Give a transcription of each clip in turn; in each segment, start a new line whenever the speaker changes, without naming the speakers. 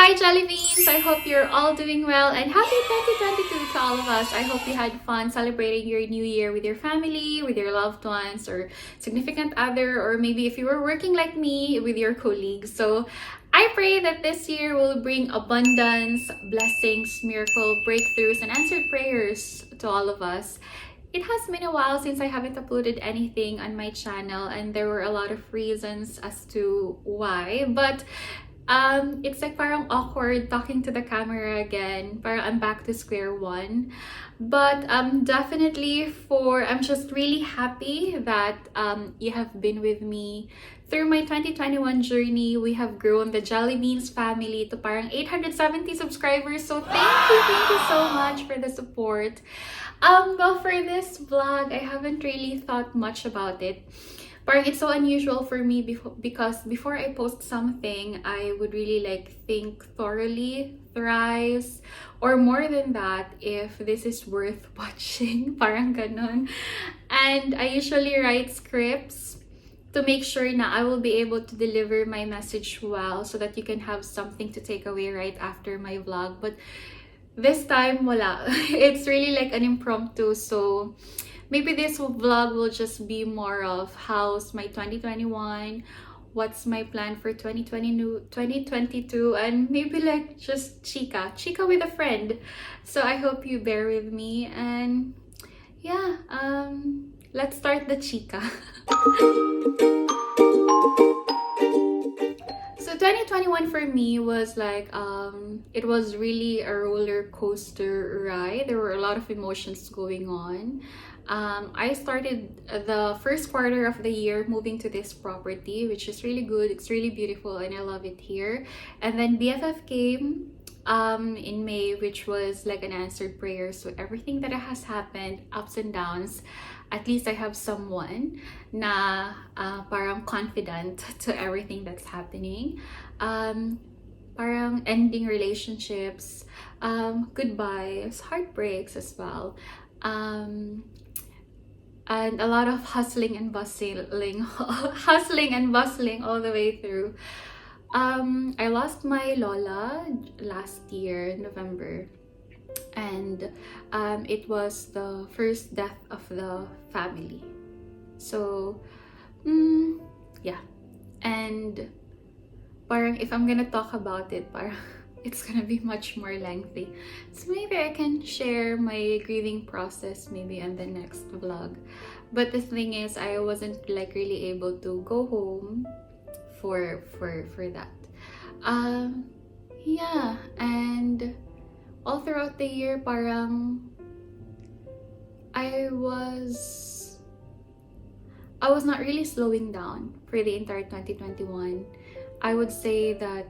Hi Jelly Beans! I hope you're all doing well and happy 2022 to all of us. I hope you had fun celebrating your new year with your family, with your loved ones, or significant other, or maybe if you were working like me, with your colleagues. So I pray that this year will bring abundance, blessings, miracle, breakthroughs, and answered prayers to all of us. It has been a while since I haven't uploaded anything on my channel, and there were a lot of reasons as to why, but it's like parang awkward talking to the camera again. Parang I'm back to square one. But definitely I'm just really happy that you have been with me through my 2021 journey. We have grown the Jelly Beans family to parang 870 subscribers. So thank you so much for the support. Well, for this vlog, I haven't really thought much about it. Parang it's so unusual for me because before I post something, I would really think thoroughly, thrice, or more than that, if this is worth watching. Parang ganon. And I usually write scripts to make sure na I will be able to deliver my message well so that you can have something to take away right after my vlog. But this time, wala. It's really like an impromptu, so maybe this vlog will just be more of how's my 2021, what's my plan for 2022, and maybe like just chica with a friend. So I hope you bear with me, and yeah, let's start the chica. So 2021 for me was it was really a roller coaster ride. There were a lot of emotions going on. I started the first quarter of the year moving to this property, which is really good. It's really beautiful and I love it here. And then BFF came in May, which was like an answered prayer. So everything that has happened, ups and downs, at least I have someone na parang confident to everything that's happening. Parang ending relationships, goodbyes, heartbreaks as well. And a lot of hustling and bustling all the way through. I lost my lola last year, November, and it was the first death of the family. So, yeah, and parang if I'm gonna talk about it, parang it's gonna be much more lengthy. So maybe I can share my grieving process maybe on the next vlog. But the thing is, I wasn't really able to go home for that. Yeah, and all throughout the year, parang I was not really slowing down for the entire 2021. I would say that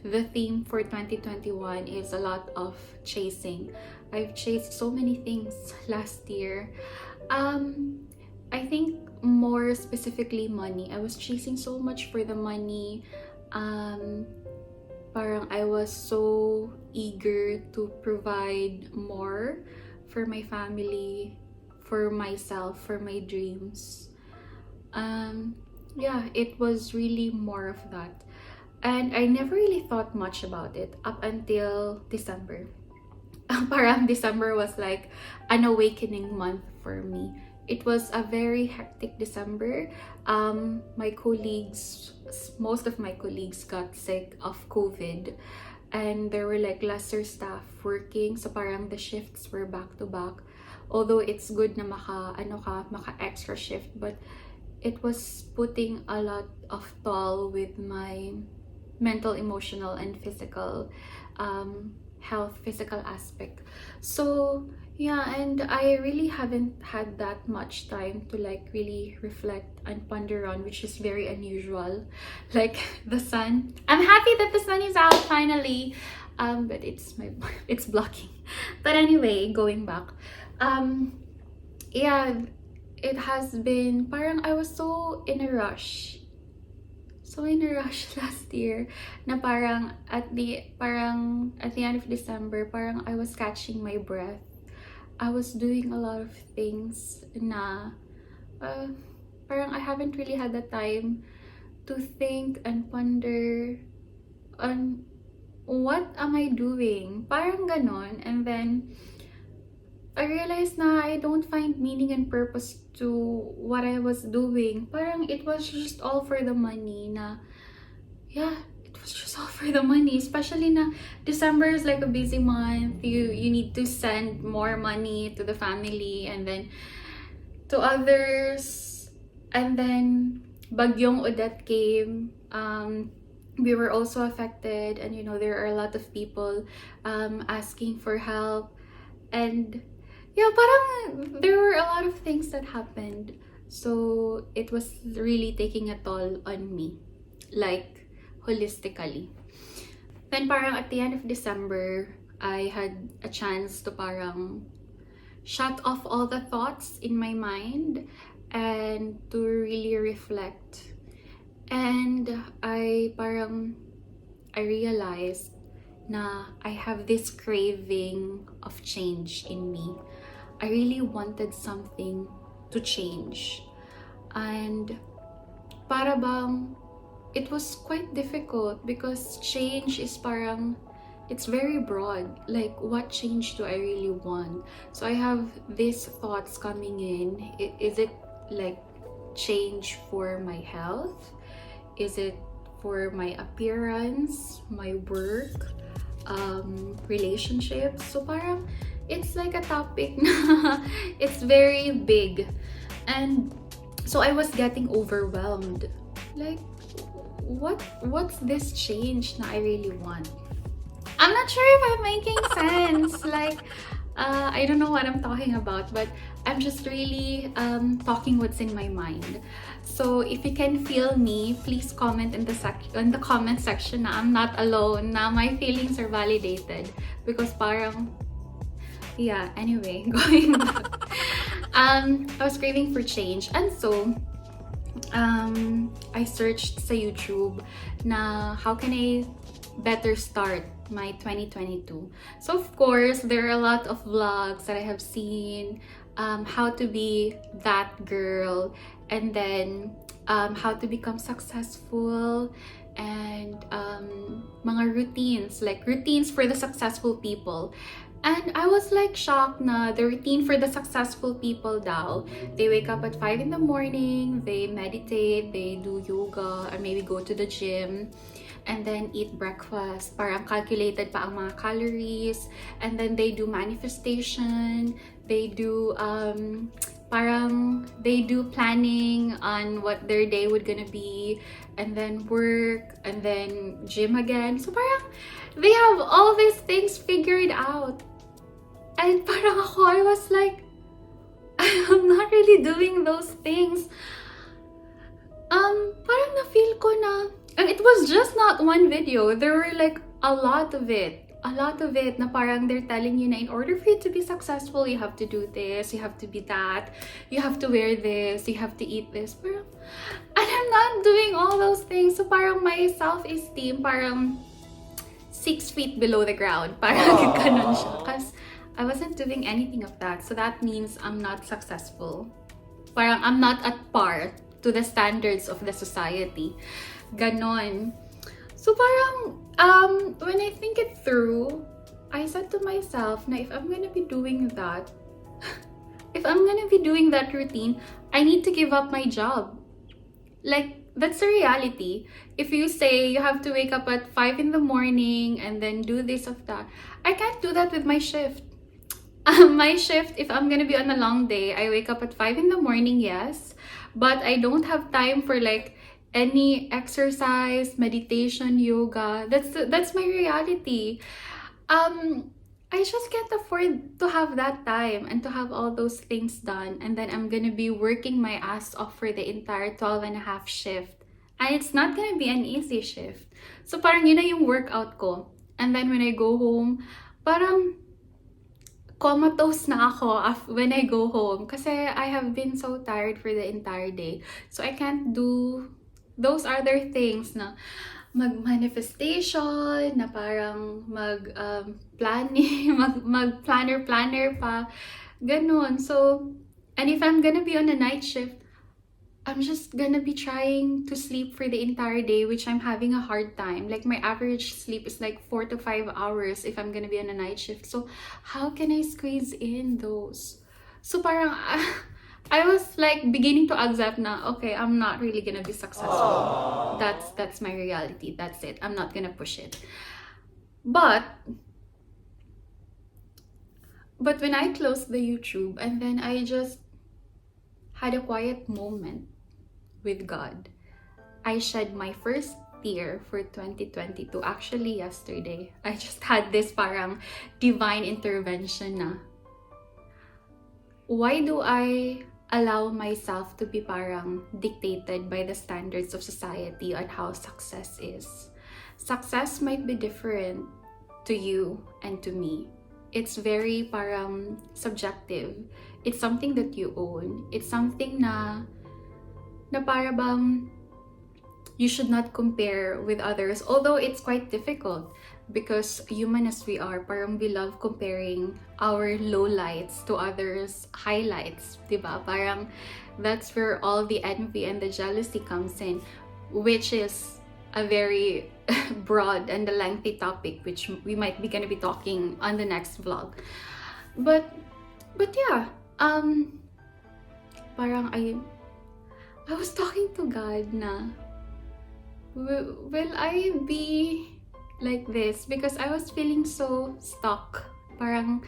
the theme for 2021 is a lot of chasing. I've chased so many things last year. I think more specifically money. I was chasing so much for the money. Parang I was so eager to provide more for my family, for myself, for my dreams. Yeah, it was really more of that. And I never really thought much about it up until December. Parang December was like an awakening month for me. It was a very hectic December. My colleagues, most of my colleagues got sick of COVID, and there were lesser staff working. So parang the shifts were back to back. Although it's good na maka extra shift, but it was putting a lot of toll with my mental, emotional, and physical health, physical aspect. So yeah, and I really haven't had that much time to really reflect and ponder on, which is very unusual. Like the sun, I'm happy that the sun is out finally, but it's blocking. But anyway, going back, yeah, it has been parang I was so in a rush last year na parang at the end of December, parang I was catching my breath. I was doing a lot of things na parang I haven't really had the time to think and ponder on what am I doing? Parang ganon. And then, I realized na I don't find meaning and purpose to what I was doing. Parang it was just all for the money na, yeah, it was just all for the money. Especially na December is like a busy month. You need to send more money to the family and then to others. And then Bagyong Odette came. We were also affected, and there are a lot of people asking for help. And yeah, parang there were a lot of things that happened. So it was really taking a toll on me, like holistically. Then parang at the end of December, I had a chance to parang shut off all the thoughts in my mind and to really reflect. And I realized na I have this craving of change in me. I really wanted something to change. And para bang it was quite difficult because change is it's very broad. Like, what change do I really want? So I have these thoughts coming in. Is it like change for my health? Is it for my appearance, my work, relationships? So parang it's like a topic na it's very big. And so I was getting overwhelmed. Like, what's this change na I really want? I'm not sure if I'm making sense. Like, I don't know what I'm talking about, but I'm just really talking what's in my mind. So if you can feel me, please comment in the comment section na I'm not alone, na my feelings are validated. Because parang, yeah, anyway, going back. I was craving for change, and so I searched sa YouTube na how can I better start my 2022. So of course, there are a lot of vlogs that I have seen, how to be that girl, and then how to become successful, and mga routines, like routines for the successful people. And I was like shocked na the routine for the successful people daw, they wake up at 5 in the morning, they meditate, they do yoga, or maybe go to the gym, and then eat breakfast. Parang calculated pa ang mga calories. And then they do manifestation. They do they do planning on what their day would gonna be, and then work, and then gym again. So parang they have all these things figured out. And parang ako, I was like, I'm not really doing those things. Parang na-feel ko na, and it was just not one video. There were like a lot of it na parang they're telling you na in order for you to be successful, you have to do this, you have to be that, you have to wear this, you have to eat this. Parang, and I'm not doing all those things. So parang my self-esteem parang 6 feet below the ground. Parang ganon siya. Because I wasn't doing anything of that. So that means I'm not successful. Parang I'm not at par to the standards of the society. Ganon. So parang, when I think it through, I said to myself na if I'm gonna be doing that, if I'm gonna be doing that routine, I need to give up my job. Like, that's the reality. If you say you have to wake up at 5 in the morning and then do this of that, I can't do that with my shift. My shift, if I'm gonna be on a long day, I wake up at 5 in the morning, yes, but I don't have time for like any exercise, meditation, yoga. That's my reality. I just can't afford to have that time and to have all those things done, and then I'm gonna be working my ass off for the entire 12.5 shift, and it's not gonna be an easy shift. So parang yun na yung workout ko, and then when I go home, parang comatose na ako when I go home kasi I have been so tired for the entire day. So I can't do those other things na mag-manifestation, na parang planning, mag-planner pa. Ganon. So, and if I'm gonna be on a night shift, I'm just gonna be trying to sleep for the entire day, which I'm having a hard time. Like my average sleep is like 4 to 5 hours if I'm gonna be on a night shift. So how can I squeeze in those? So parang I was like beginning to accept na, okay, I'm not really gonna be successful. That's my reality. That's it. I'm not gonna push it. But when I closed the YouTube and then I just had a quiet moment with God, I shed my first tear for 2022. Actually, yesterday, I just had this parang divine intervention na, why do I allow myself to be parang dictated by the standards of society on how success is? Success might be different to you and to me. It's very parang subjective. It's something that you own. It's something na para bang you should not compare with others. Although it's quite difficult because human as we are, parang we love comparing our lowlights to others' highlights, diba? Parang that's where all the envy and the jealousy comes in, which is a very broad and a lengthy topic, which we might be gonna be talking on the next vlog. But yeah, parang I was talking to God na, will I be like this? Because I was feeling so stuck. Parang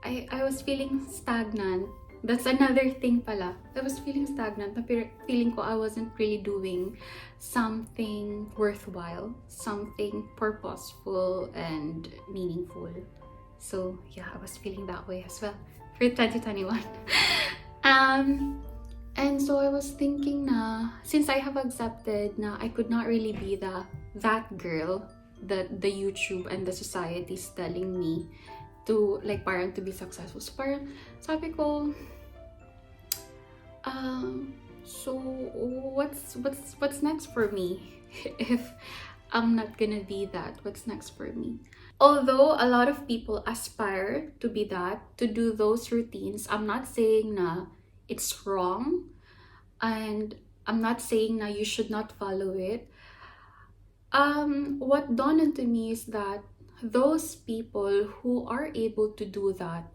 I was feeling stagnant. That's another thing pala. I was feeling stagnant. Feeling ko I wasn't really doing something worthwhile, something purposeful and meaningful. So yeah, I was feeling that way as well for 2021. And so I was thinking na, since I have accepted na I could not really be that girl that the YouTube and the society is telling me to, like, parang to be successful. So parang sabi ko, so what's next for me? If I'm not gonna be that, what's next for me? Although a lot of people aspire to be that, to do those routines, I'm not saying na it's wrong, and I'm not saying na you should not follow it. What dawned onto me is that those people who are able to do that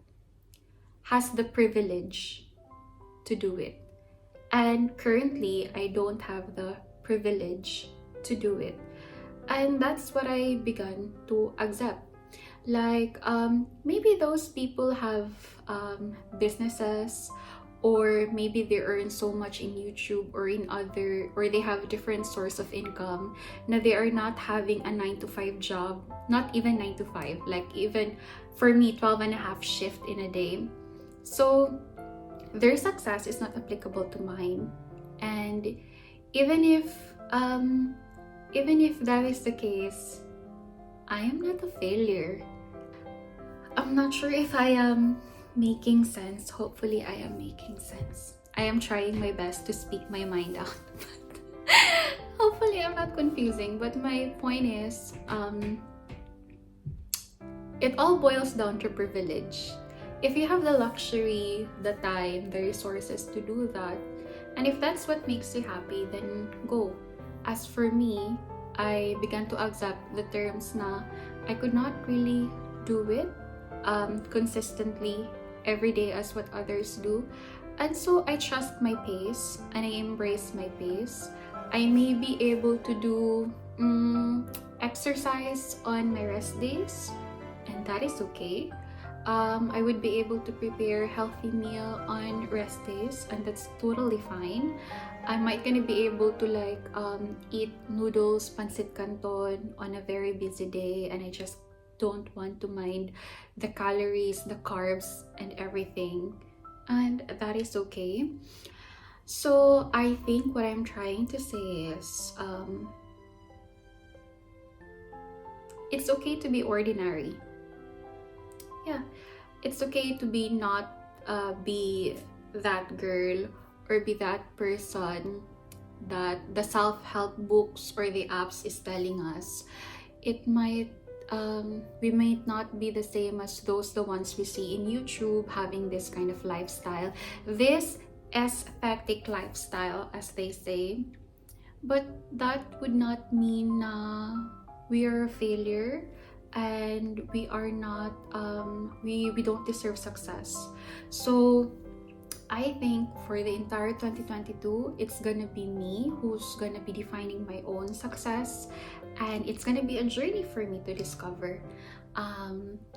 has the privilege to do it. And currently, I don't have the privilege to do it. And that's what I began to accept. Like, maybe those people have businesses, or maybe they earn so much in YouTube or in other, or they have different source of income, na they are not having a 9 to 5 job, not even 9 to 5, like even for me, 12.5 shift in a day. So their success is not applicable to mine. And even if that is the case, I am not a failure. I'm not sure if I am making sense. Hopefully I am making sense. I am trying my best to speak my mind out. Hopefully I'm not confusing, but my point is, it all boils down to privilege. If you have the luxury, the time, the resources to do that, and if that's what makes you happy, then go. As for me, I began to accept the terms na I could not really do it consistently every day as what others do. And so I trust my pace and I embrace my pace. I may be able to do exercise on my rest days, and that is okay. I would be able to prepare healthy meal on rest days, and that's totally fine. I might gonna be able to like eat noodles, pancit canton on a very busy day, and I just don't want to mind the calories, the carbs, and everything, and that is okay. So I think what I'm trying to say is, it's okay to be ordinary. Yeah, it's okay to be not be that girl or be that person that the self-help books or the apps is telling us. It might we might not be the same as the ones we see in YouTube having this kind of lifestyle. This aesthetic lifestyle, as they say. But that would not mean na we are a failure and we are not we don't deserve success. So I think for the entire 2022, it's gonna be me who's gonna be defining my own success, and it's gonna be a journey for me to discover.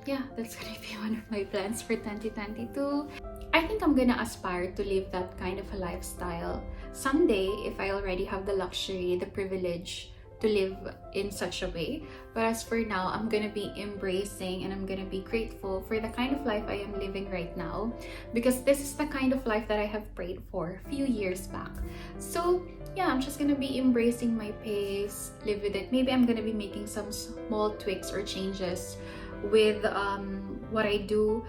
Yeah, that's gonna be one of my plans for 2022. I think I'm gonna aspire to live that kind of a lifestyle someday if I already have the luxury, the privilege to live in such a way. But as for now, I'm gonna be embracing and I'm gonna be grateful for the kind of life I am living right now, because this is the kind of life that I have prayed for a few years back. So yeah, I'm just gonna be embracing my pace, live with it. Maybe I'm gonna be making some small tweaks or changes with what I do,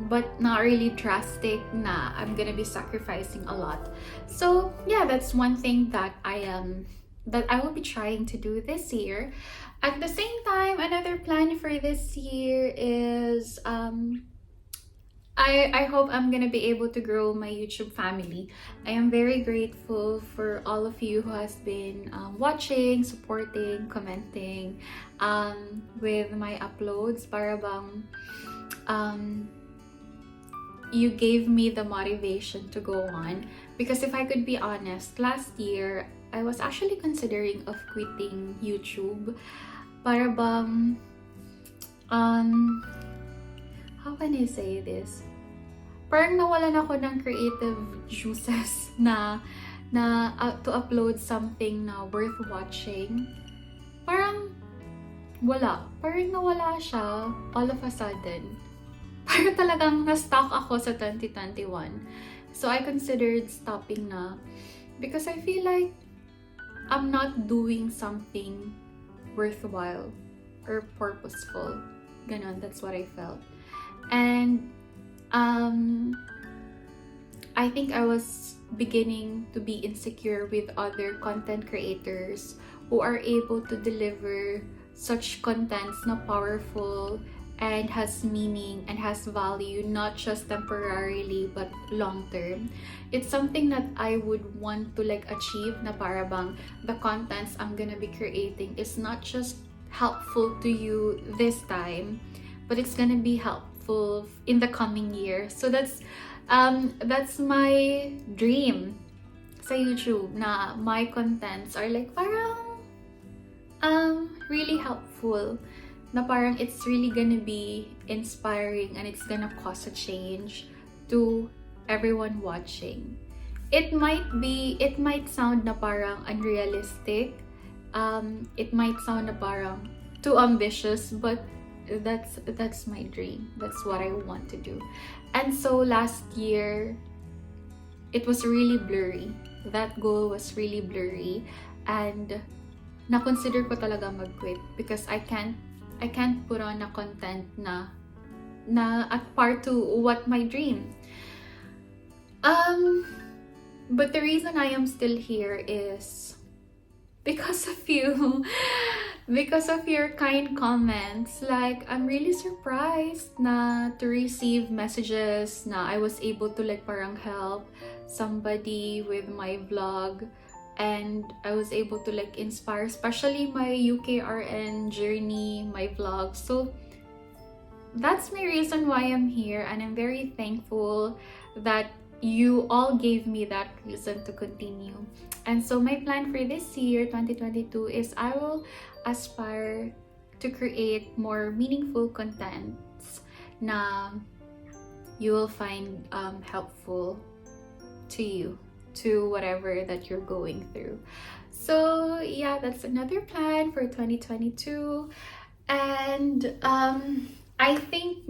but not really drastic na I'm gonna be sacrificing a lot. So yeah, that's one thing that I will be trying to do this year. At the same time, another plan for this year is I hope I'm gonna be able to grow my YouTube family. I am very grateful for all of you who has been watching, supporting, commenting with my uploads. Para bang you gave me the motivation to go on, because if I could be honest, last year I was actually considering of quitting YouTube. Para bang how can I say this? Parang nawalan ako ng creative juices na to upload something na worth watching. Parang parang nawala siya all of a sudden. Parang talagang na-stuck ako sa 2021. So I considered stopping na, because I feel like I'm not doing something worthwhile or purposeful. Ganon, that's what I felt. And I think I was beginning to be insecure with other content creators who are able to deliver such contents na powerful and has meaning and has value, not just temporarily but long term. It's something that I would want to achieve, na para bang the contents I'm gonna be creating is not just helpful to you this time, but it's gonna be helpful in the coming year. So that's my dream sa YouTube, na my contents are parang really helpful, na parang it's really gonna be inspiring and it's gonna cause a change to everyone watching. It might sound na parang unrealistic, it might sound na parang too ambitious, but that's my dream. That's what I want to do. And so last year, it was really blurry. That goal was really blurry, and na-consider ko talaga mag-quit, because I can't put on a content na at par to what my dream. But the reason I am still here is because of you. Because of your kind comments. I'm really surprised na to receive messages na I was able to parang help somebody with my vlog, and I was able to inspire, especially my UKRN journey, my vlog. So that's my reason why I'm here, and I'm very thankful that you all gave me that reason to continue. And so my plan for this year, 2022, is I will aspire to create more meaningful contents na you will find helpful to you, to whatever that you're going through. So yeah, that's another plan for 2022. And I think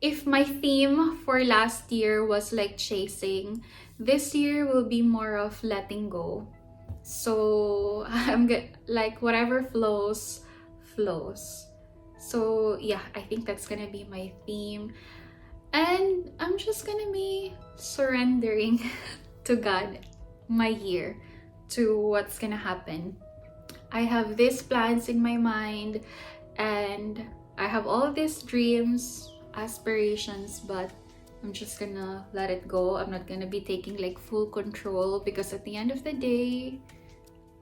if my theme for last year was chasing, this year will be more of letting go. So I'm whatever flows. So yeah, I think that's gonna be my theme, and I'm just gonna be surrendering to God my year, to what's gonna happen. I have these plans in my mind, and I have all these dreams, aspirations, but I'm just gonna let it go. I'm not gonna be taking like full control, because at the end of the day,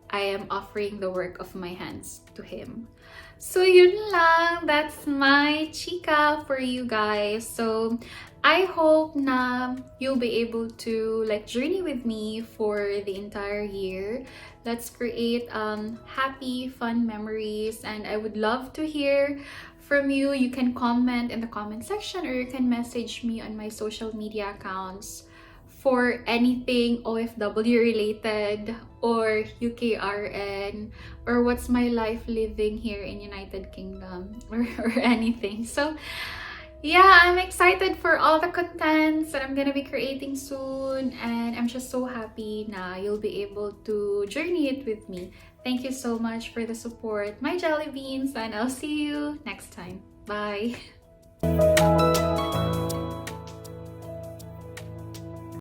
I am offering the work of my hands to him. So yun lang, that's my chika for you guys. So I hope na you'll be able to like journey with me for the entire year. Let's create happy, fun memories, and I would love to hear from you. You can comment in the comment section, or you can message me on my social media accounts for anything OFW related, or UKRN, or what's my life living here in United Kingdom, or anything. So yeah, I'm excited for all the contents that I'm gonna be creating soon, and I'm just so happy na you'll be able to journey it with me. Thank you so much for the support, my jelly beans, and I'll see you next time. Bye!